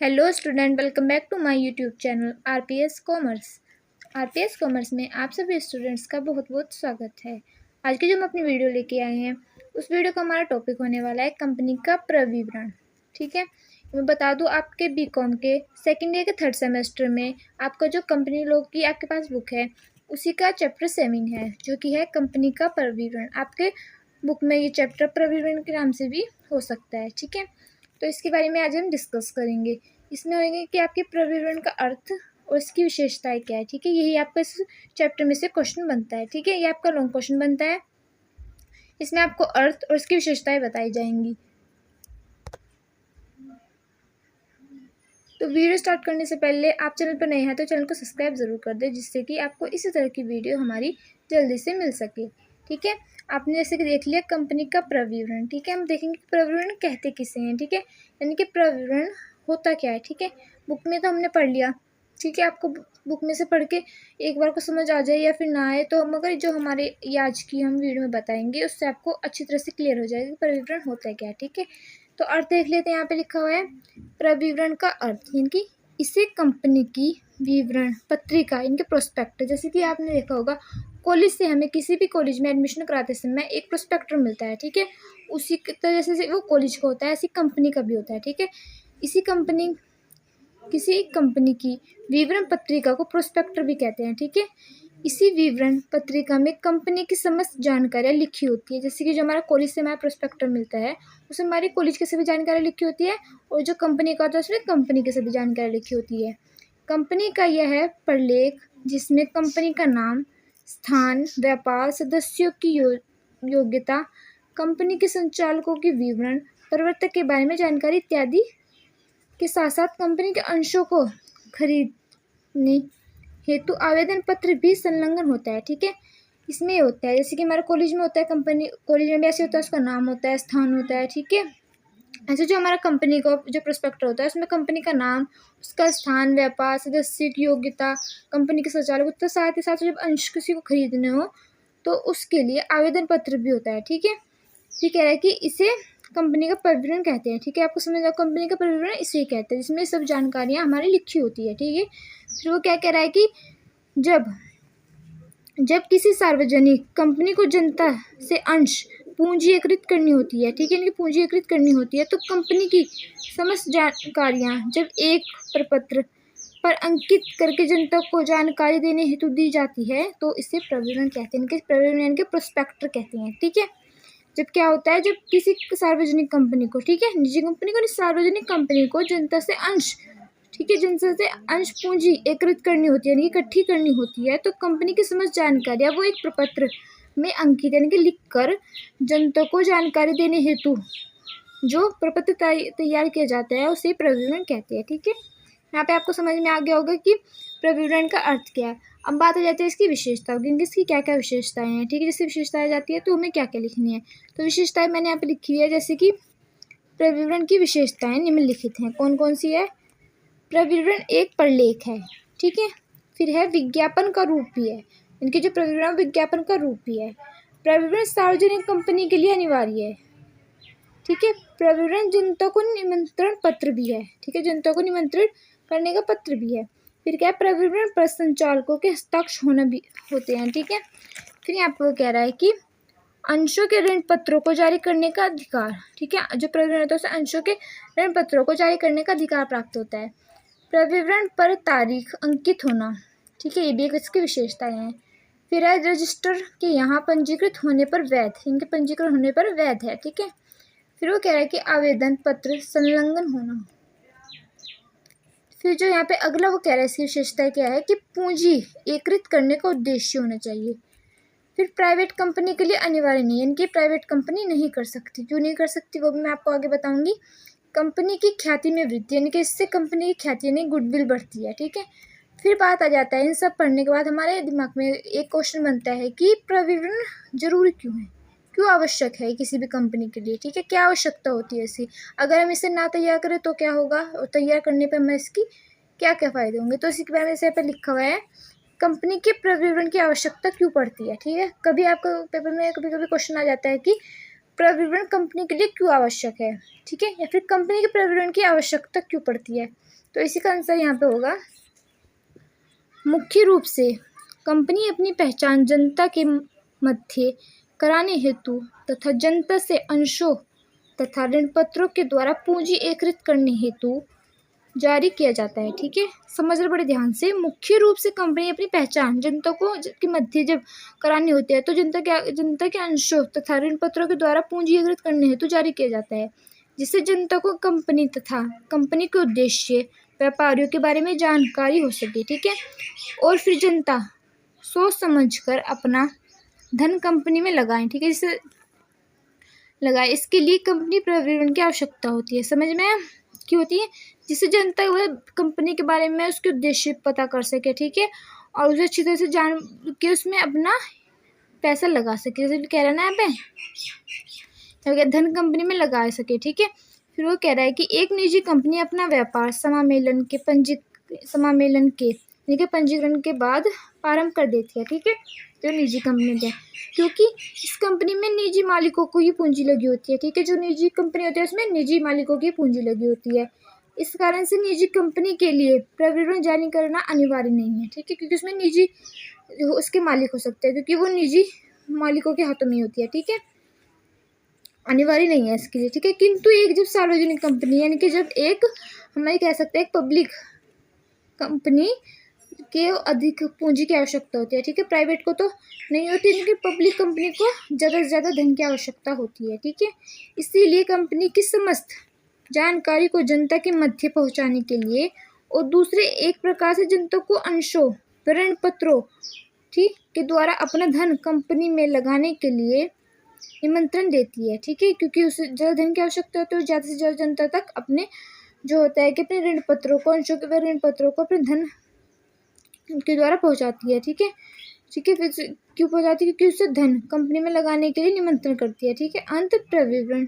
Hello student, welcome back to my YouTube channel RPS commerce. RPS commerce में आप सभी students का बहुत बहुत स्वागत है। आज की जो हम अपनी वीडियो लेके आए हैं उस वीडियो का हमारा टॉपिक होने वाला है कंपनी का प्रविवरण। ठीक है, मैं बता दूं आपके बीकॉम के सेकेंड ईयर के थर्ड सेमेस्टर में आपका जो कंपनी लॉ की आपके पास बुक है उसी का चैप्टर 7 है जो कि है कंपनी का प्रविवरण। आपके बुक में ये चैप्टर प्रविवरण के नाम से भी हो सकता है। ठीक है, तो इसके बारे में आज हम डिस्कस करेंगे। इसमें होंगे कि आपके प्रविवरण का अर्थ और इसकी विशेषताएं क्या है। ठीक है, यही आपका इस चैप्टर में से क्वेश्चन बनता है। ठीक है, ये आपका लॉन्ग क्वेश्चन बनता है। इसमें आपको अर्थ और इसकी विशेषताएं बताई जाएंगी। तो वीडियो स्टार्ट करने से पहले आप चैनल पर नए हैं तो चैनल को सब्सक्राइब ज़रूर कर दें, जिससे कि आपको इसी तरह की वीडियो हमारी जल्दी से मिल सके। ठीक है, आपने जैसे कि देख लिया कंपनी का प्रविवरण। ठीक है, हम देखेंगे कि प्रविवरण कहते किसे हैं। ठीक है, यानी कि प्रविवरण होता क्या है। ठीक है, बुक में तो हमने पढ़ लिया। ठीक है, आपको बुक में से पढ़ के एक बार को समझ आ जाए या फिर ना आए तो मगर जो हमारे ये आज की हम वीडियो में बताएंगे उससे आपको अच्छी तरह से क्लियर हो जाएगा कि प्रविवरण होता है क्या। ठीक है, तो अर्थ देख लेते हैं। यहाँ पे लिखा हुआ है प्रविवरण का अर्थ, यानी कि इसे कंपनी की विवरण पत्रिका, इनके प्रोस्पेक्ट, जैसे कि आपने देखा होगा कॉलेज से हमें किसी भी कॉलेज में एडमिशन कराते समय एक प्रोस्पेक्टर मिलता है। ठीक है, उसी तरह से वो कॉलेज का होता है, ऐसी कंपनी का भी होता है। ठीक है, किसी कंपनी की विवरण पत्रिका को प्रोस्पेक्टर भी कहते हैं। ठीक है, इसी विवरण पत्रिका में कंपनी की समस्त जानकारियाँ लिखी होती है। जैसे कि जो हमारा कॉलेज से हमारा प्रोस्पेक्टर मिलता है उसमें हमारी कॉलेज की सभी जानकारी लिखी होती है, और जो कंपनी का होता है उसमें कंपनी की सभी जानकारी लिखी होती है। कंपनी का यह है प्रलेख जिसमें कंपनी का नाम, स्थान, व्यापार, सदस्यों की योग्यता, कंपनी के संचालकों की विवरण, प्रवर्तक के बारे में जानकारी इत्यादि के साथ साथ कंपनी के अंशों को खरीदने हेतु आवेदन पत्र भी संलग्न होता है। ठीक है, इसमें ये होता है जैसे कि हमारे कॉलेज में होता है, कंपनी कॉलेज में भी ऐसे होता है, उसका नाम होता है, स्थान होता है। ठीक है, ऐसे जो हमारा कंपनी का जो प्रोस्पेक्टर होता है उसमें कंपनी का नाम, उसका स्थान, व्यापार, सदस्य की योग्यता, कंपनी के संचालक, तो साथ ही साथ जब अंश किसी को खरीदने हो तो उसके लिए आवेदन पत्र भी होता है। ठीक है, ये कह रहा है कि इसे कंपनी का प्रविवरण कहते हैं। ठीक है, आपको समझ आओ कंपनी का प्रविवरण इसे कहते हैं जिसमें सब जानकारियाँ हमारी लिखी होती है। ठीक है, फिर वो क्या कह रहा है कि जब किसी सार्वजनिक कंपनी को जनता से अंश पूंजी एकत्रित करनी होती है। ठीक है, इनकी पूंजी एकत्रित करनी होती है तो कंपनी की समस्त जानकारियाँ जब एक प्रपत्र पर अंकित करके जनता को जानकारी देने हेतु दी जाती है तो इसे प्रविवरण कहते हैं। इनके प्रविवरण यानी कि प्रोस्पेक्टर कहते हैं। ठीक है, जब क्या होता है, जब किसी सार्वजनिक कंपनी को, ठीक है, निजी कंपनी को नहीं, सार्वजनिक कंपनी को जनता से अंश, ठीक है, जनता से अंश पूंजी एकत्रित करनी होती है यानी इकट्ठी करनी होती है तो कंपनी की समस्त जानकारियाँ वो एक प्रपत्र में अंकित यानी कि लिखकर जनता को जानकारी देने हेतु जो प्रपत्र तैयार किया जाता है उसे प्रविवरण कहते हैं। ठीक है, यहाँ पे आपको समझ में आ गया होगा कि प्रविवरण का अर्थ क्या है। अब बात आ जाती है इसकी विशेषता की, इसकी क्या क्या विशेषताएं हैं। ठीक है, जैसे विशेषताएं आ जाती है तो हमें क्या क्या लिखनी है। तो विशेषताएं मैंने यहाँ पे लिखी हुई है, जैसे कि प्रविवरण की विशेषताएं निम्नलिखित हैं। कौन कौन सी है? प्रविवरण एक प्रलेख है। ठीक है, फिर है विज्ञापन का रूप भी है, इनके जो प्रविवरण विज्ञापन का रूप भी है। प्रविवरण सार्वजनिक कंपनी के लिए अनिवार्य है। ठीक है, प्रविवरण जनता को निमंत्रण पत्र भी है। ठीक है, जनता को निमंत्रण करने का पत्र भी है। फिर क्या है, प्रविवरण पर संचालकों के हस्ताक्षर होना भी होते हैं। ठीक है, फिर यहाँ पर कह रहा है कि अंशों के ऋण पत्रों को जारी करने का अधिकार। ठीक है, जो प्रविवरण होता है उसे अंशों के ऋण पत्रों को जारी करने का अधिकार प्राप्त होता है। प्रविवरण पर तारीख अंकित होना। ठीक है, ये भी एक इसकी विशेषताएं हैं। फिर है रजिस्टर के यहाँ पंजीकृत होने पर वैध, इनके पंजीकरण होने पर वैध है। ठीक है, फिर वो कह रहा है कि आवेदन पत्र संलग्न होना। फिर जो यहाँ पे अगला वो कह रहा है इसकी विशेषता क्या है कि पूंजी एकत्रित करने का उद्देश्य होना चाहिए। फिर प्राइवेट कंपनी के लिए अनिवार्य नहीं है, इनकी प्राइवेट कंपनी नहीं कर सकती। क्यों नहीं कर सकती वो भी मैं आपको आगे बताऊंगी। कंपनी की ख्याति में वृद्धि, यानी कि इससे कंपनी की ख्याति यानी गुडविल बढ़ती है। ठीक है, फिर बात आ जाता है इन सब पढ़ने के बाद हमारे दिमाग में एक क्वेश्चन बनता है कि प्रविवरण जरूरी क्यों है, क्यों आवश्यक है किसी भी कंपनी के लिए। ठीक है, क्या आवश्यकता होती है ऐसी, अगर हम इसे ना तैयार करें तो क्या होगा, और तैयार करने पर हमें इसकी क्या क्या फ़ायदे होंगे। तो इसी के बारे में इसे पे लिखा हुआ है कंपनी के प्रविवरण की आवश्यकता क्यों पड़ती है। ठीक है, कभी आपको पेपर में कभी कभी क्वेश्चन आ जाता है कि प्रविवरण कंपनी के लिए क्यों आवश्यक है, ठीक है, या फिर कंपनी के प्रविवरण की आवश्यकता क्यों पड़ती है। तो इसी का आंसर यहाँ पे होगा, मुख्य रूप से कंपनी अपनी पहचान जनता के मध्य कराने हेतु तथा जनता से अंशों तथा ऋण पत्रों के द्वारा पूंजी एकत्रित करने हेतु जारी किया जाता है, ठीक है। समझ रहे बड़े ध्यान से, मुख्य रूप से कंपनी अपनी पहचान जनता को के मध्य जब करानी होती है तो जनता के अंशों तथा ऋण पत्रों के द्वारा पूंजी एकत्रित करने हेतु जारी किया जाता है, जिससे जनता को कंपनी तथा कंपनी के उद्देश्य व्यापारियों के बारे में जानकारी हो सके, ठीक है। और फिर जनता सोच समझकर अपना धन कंपनी में लगाएं, ठीक है, जिससे लगाए। इसके लिए कंपनी प्रविवरण की आवश्यकता होती है, समझ में क्यों होती है, जिससे जनता वह कंपनी के बारे में उसके उद्देश्य पता कर सके, ठीक है, और उसे अच्छी तरह से जान के उसमें अपना पैसा लगा सके, जैसे कह रहा है ना यहाँ पे धन कंपनी में लगा सके, ठीक है। फिर वो कह रहा है कि एक निजी कंपनी अपना व्यापार समामेलन के पंजीकरण के बाद प्रारंभ कर देती है, ठीक है, जो निजी कंपनी है, क्योंकि इस कंपनी में निजी मालिकों को ही पूंजी लगी होती है, ठीक है। जो निजी कंपनी होती है उसमें निजी मालिकों की पूंजी लगी होती है। इस कारण से निजी कंपनी के लिए प्रविवरण जारी करना अनिवार्य नहीं है, ठीक है, क्योंकि उसमें निजी उसके मालिक हो सकते हैं, क्योंकि वो निजी मालिकों के हाथों में होती है, ठीक है, अनिवार्य नहीं है इसके लिए, ठीक है। किंतु एक जब सार्वजनिक कंपनी यानी कि जब एक हमारी कह सकते हैं एक पब्लिक कंपनी के अधिक पूंजी की आवश्यकता होती है, ठीक है, प्राइवेट को तो नहीं होती, लेकिन पब्लिक कंपनी को ज़्यादा से ज़्यादा धन की आवश्यकता होती है, ठीक है। इसीलिए कंपनी की समस्त जानकारी को जनता के मध्य पहुंचाने के लिए और दूसरे एक प्रकार से जनता को अंशों ऋण पत्रों, ठीक, के द्वारा अपना धन कंपनी में लगाने के लिए निमंत्रण देती है, ठीक है, क्योंकि उसे ज़्यादा धन की आवश्यकता होती है और ज़्यादा से ज़्यादा जनता तक अपने जो होता है कि अपने ऋण पत्रों को अंशों के ऋण पत्रों को अपने धन के द्वारा पहुंचाती है, ठीक है, ठीक है। फिर क्यों पहुंचाती है, क्योंकि उसे धन कंपनी में लगाने के लिए निमंत्रण करती है, ठीक है। अंत प्रविवरण